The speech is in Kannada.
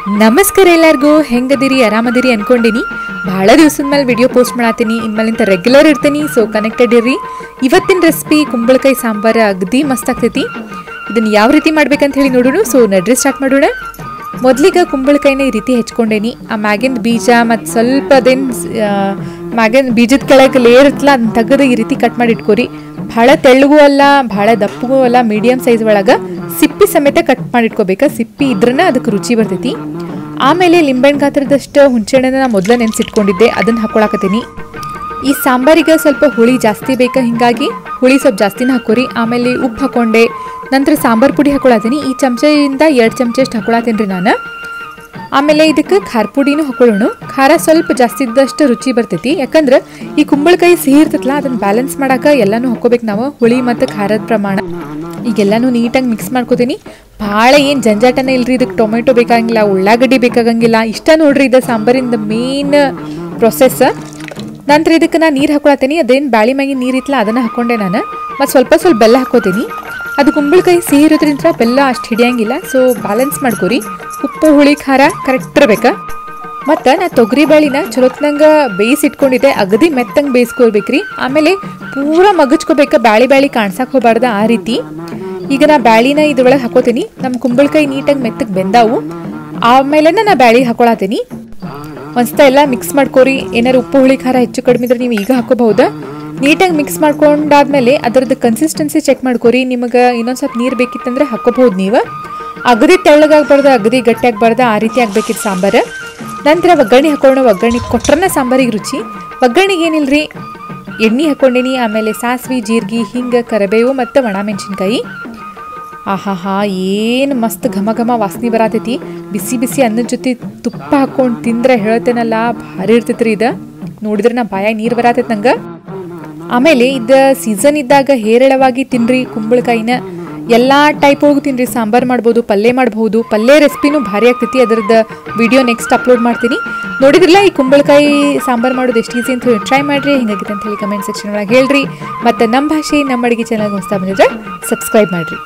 ನಮಸ್ಕಾರ ಎಲ್ಲರಿಗೂ ಹೆಂಗದಿರಿ ಆರಾಮದಿರಿ ಅನ್ಕೊಂಡಿನಿ ಬಹಳ ದಿವಸದ ಮೇಲೆ ವಿಡಿಯೋ ಪೋಸ್ಟ್ ಮಾಡತ್ತೀನಿ ಇನ್ಮೇಲಿಂತ ರೆಗ್ಯುಲರ್ ಇರ್ತೀನಿ ಸೊ ಕನೆಕ್ಟೆಡ್ ಇರ್ರಿ ಇವತ್ತಿನ ರೆಸಿಪಿ ಕುಂಬಳಕಾಯಿ ಸಾಂಬಾರು ಅಗದಿ ಮಸ್ತ್ ಆಗ್ತೈತಿ ಇದನ್ನು ಯಾವ ರೀತಿ ಮಾಡ್ಬೇಕಂತ ಹೇಳಿ ನೋಡೋಣ ಸೊ ನಡ್ರಿ ಸ್ಟಾರ್ಟ್ ಮಾಡೋಣ ಮೊದಲಿಗೆ ಕುಂಬಳಕಾಯಿನ ಈ ರೀತಿ ಹೆಚ್ಕೊಂಡೇನಿ ಆ ಮ್ಯಾಗಿನ ಬೀಜ ಮತ್ತು ಸ್ವಲ್ಪ ಅದೇನು ಮ್ಯಾಗಿನ ಬೀಜದ ಕೆಳಗೆ ಲೇಯರ್ ಇರ್ತಲ್ಲ ಅದನ್ನ ತೆಗೆದು ಈ ರೀತಿ ಕಟ್ ಮಾಡಿ ಇಟ್ಕೋರಿ ಭಾಳ ತೆಳ್ಳಗೂ ಅಲ್ಲ ಭಾಳ ದಪ್ಪಗೂ ಅಲ್ಲ ಮೀಡಿಯಮ್ ಸೈಜ್ ಒಳಗೆ ಸಿಪ್ಪಿ ಸಮೇತ ಕಟ್ ಮಾಡಿ ಇಟ್ಕೋಬೇಕು ಸಿಪ್ಪಿ ಇದ್ರನ್ನ ಅದಕ್ಕೆ ರುಚಿ ಬರ್ತೈತಿ ಆಮೇಲೆ ಲಿಂಬೆಹಣ್ಣು ಗಾತ್ರದಷ್ಟು ಹುಣಸೆಹಣ್ಣನ್ನ ನಾ ಮೊದಲು ನೆನೆಸಿಟ್ಕೊಂಡಿದ್ದೆ ಅದನ್ನು ಹಾಕ್ಕೊಳಕತ್ತೀನಿ ಈ ಸಾಂಬಾರಿಗೆ ಸ್ವಲ್ಪ ಹುಳಿ ಜಾಸ್ತಿ ಬೇಕಾ ಹಿಂಗಾಗಿ ಹುಳಿ ಸ್ವಲ್ಪ ಜಾಸ್ತಿನ ಹಾಕೋರಿ ಆಮೇಲೆ ಉಪ್ಪು ಹಾಕೊಂಡೆ ನಂತರ ಸಾಂಬಾರು ಪುಡಿ ಹಾಕೊಳತ್ತೀನಿ ಈ ಚಮಚದಿಂದ 2 ಚಮಚ ಅಷ್ಟು ಹಾಕೊಳತ್ತೀನಿ ರೀ ನಾನು ಆಮೇಲೆ ಇದಕ್ಕೆ ಖಾರ ಪುಡಿನೂ ಹಾಕೊಳ್ಳೋಣ ಖಾರ ಸ್ವಲ್ಪ ಜಾಸ್ತಿ ಇದ್ದಷ್ಟು ರುಚಿ ಬರ್ತೈತಿ ಯಾಕಂದ್ರೆ ಈ ಕುಂಬಳಕಾಯಿ ಸಿಹಿ ಇರ್ತೈತಲ್ಲ ಅದನ್ನು ಬ್ಯಾಲೆನ್ಸ್ ಮಾಡೋಕೆ ಎಲ್ಲನೂ ಹಾಕೋಬೇಕು ನಾವು ಹುಳಿ ಮತ್ತು ಖಾರದ ಪ್ರಮಾಣ ಈಗೆಲ್ಲನೂ ನೀಟಾಗಿ ಮಿಕ್ಸ್ ಮಾಡ್ಕೋತೀನಿ ಭಾಳ ಏನು ಜಂಜಾಟನೇ ಇಲ್ರಿ ಇದಕ್ಕೆ ಟೊಮೆಟೊ ಬೇಕಾಗಿಲ್ಲ ಉಳ್ಳಾಗಡ್ಡಿ ಬೇಕಾಗಂಗಿಲ್ಲ ಇಷ್ಟ ನೋಡ್ರಿ ಇದು ಸಾಂಬಾರಿಂದ ಮೇನ್ ಪ್ರೊಸೆಸ್ ನಂತರ ಇದಕ್ಕೆ ನಾನು ನೀರು ಹಾಕೊಳತ್ತೀನಿ ಅದೇನು ಬ್ಯಾಳಿ ಮ್ಯಾಗಿನ ನೀರು ಇತ್ತಲ್ಲ ಅದನ್ನು ಹಾಕ್ಕೊಂಡೆ ನಾನು ಮತ್ತು ಸ್ವಲ್ಪ ಬೆಲ್ಲ ಹಾಕೋತೀನಿ ಅದು ಕುಂಬಳಕಾಯಿ ಸಿಹಿ ಇರೋದ್ರಿಂದ ಬೆಲ್ಲ ಅಷ್ಟು ಹಿಡಿಯಂಗಿಲ್ಲ ಸೊ ಬ್ಯಾಲೆನ್ಸ್ ಮಾಡ್ಕೊರಿ ಉಪ್ಪು ಹುಳಿ ಖಾರ ಕರೆಕ್ಟ್ ಇರ್ಬೇಕು ಮತ್ತು ನಾ ತೊಗರಿ ಬೇಳಿನ ಚಲೋತ್ನಂಗೆ ಬೇಯಿಸಿಟ್ಕೊಂಡಿದ್ದೆ ಅಗದಿ ಮೆತ್ತಂಗೆ ಬೇಯಿಸ್ಕೊಳ್ಬೇಕ್ರಿ ಆಮೇಲೆ ಪೂರ ಮಗಚ್ಕೋಬೇಕು ಬ್ಯಾಳಿ ಕಾಣ್ಸಕ್ಕೆ ಹೋಗ್ಬಾರ್ದು ಆ ರೀತಿ ಈಗ ನಾ ಬ್ಯಾಳಿನ ಇದ್ರೊಳಗೆ ಹಾಕೋತೀನಿ ನಮ್ಮ ಕುಂಬಳಕಾಯಿ ನೀಟಾಗಿ ಮೆತ್ತಗೆ ಬೆಂದಾವು ಆಮೇಲೆ ನಾ ಬ್ಯಾಳಿ ಹಾಕೊಳತ್ತೀನಿ ಒಂದ್ಸತ ಎಲ್ಲ ಮಿಕ್ಸ್ ಮಾಡ್ಕೋರಿ ಏನಾರು ಉಪ್ಪು ಹುಳಿ ಖಾರ ಹೆಚ್ಚು ಕಡಿಮೆ ಇದ್ರೆ ನೀವು ಈಗ ಹಾಕೋಬಹುದಾ ನೀಟಾಗಿ ಮಿಕ್ಸ್ ಮಾಡ್ಕೊಂಡಾದ್ಮೇಲೆ ಅದರದ್ದು ಕನ್ಸಿಸ್ಟೆನ್ಸಿ ಚೆಕ್ ಮಾಡ್ಕೋರಿ ನಿಮಗೆ ಇನ್ನೊಂದು ಸ್ವಲ್ಪ ನೀರು ಬೇಕಿತ್ತಂದ್ರೆ ಹಾಕೋಬಹುದು ನೀವು ಅಗದಿ ತೆಳ್ಳಗಾಗಬಾರ್ದು ಅಗದಿ ಗಟ್ಟಿ ಆಗಬಾರ್ದು ಆ ರೀತಿ ಆಗ್ಬೇಕಿತ್ತು ಸಾಂಬಾರು ನಂತರ ಒಗ್ಗರಣೆ ಹಾಕೊಳ್ಳೋಣ ಒಗ್ಗರಣೆ ಕೊಟ್ರನ ಸಾಂಬಾರಿಗೆ ರುಚಿ ಒಗ್ಗರಣೆಗೆ ಏನಿಲ್ರಿ ಎಣ್ಣೆ ಹಾಕ್ಕೊಂಡೀನಿ ಆಮೇಲೆ ಸಾಸಿವೆ ಜೀರಿಗೆ ಹಿಂಗೆ ಕರಿಬೇವು ಮತ್ತು ಒಣಮೆಣಸಿನ್ಕಾಯಿ ಆಹಾ ಏನು ಮಸ್ತ್ ಘಮ ವಾಸನೆ ಬರತೈತಿ ಬಿಸಿ ಅನ್ನದ ಜೊತೆ ತುಪ್ಪ ಹಾಕ್ಕೊಂಡು ತಿಂದ್ರೆ ಹೇಳ್ತೇನಲ್ಲ ಭಾರಿ ಇರ್ತೈತ್ರಿ ಇದು ನೋಡಿದ್ರೆ ನಾ ಬಾಯಾಗ ನೀರು ಬರತೈತಿ ನಂಗೆ ಆಮೇಲೆ ಇದು ಸೀಸನ್ ಇದ್ದಾಗ ಹೇರಳವಾಗಿ ತಿನ್ರಿ ಕುಂಬಳಕಾಯಿನ ಎಲ್ಲ ಟೈಪ್ ಒಳಗೂ ತಿನ್ರಿ ಸಾಂಬಾರು ಮಾಡ್ಬೋದು ಪಲ್ಯ ಮಾಡ್ಬೋದು ಪಲ್ಯ ರೆಸಿಪಿನೂ ಭಾರಿ ಆಗ್ತೈತಿ ಅದರದ್ದು ವಿಡಿಯೋ ನೆಕ್ಸ್ಟ್ ಅಪ್ಲೋಡ್ ಮಾಡ್ತೀನಿ ನೋಡಿದ್ರಲ್ಲ ಈ ಕುಂಬಳಕಾಯಿ ಸಾಂಬಾರು ಮಾಡೋದು ಎಷ್ಟು ಈಸಿ ಅಂತ ಹೇಳಿ ಟ್ರೈ ಮಾಡಿರಿ ಹಿಂಗಾಗಿತ್ತು ಅಂತ ಹೇಳಿ ಕಮೆಂಟ್ ಸೆಕ್ಷನ್ ಒಳಗೆ ಹೇಳ್ರಿ ಮತ್ತು ನಮ್ಮ ಭಾಷೆ ನಮ್ಮ ಅಡುಗೆ ಚಾನಲ್ಗೆ ಹೊಸ್ತಾ ಬಂದಿದ್ರೆ ಸಬ್ಸ್ಕ್ರೈಬ್ ಮಾಡಿರಿ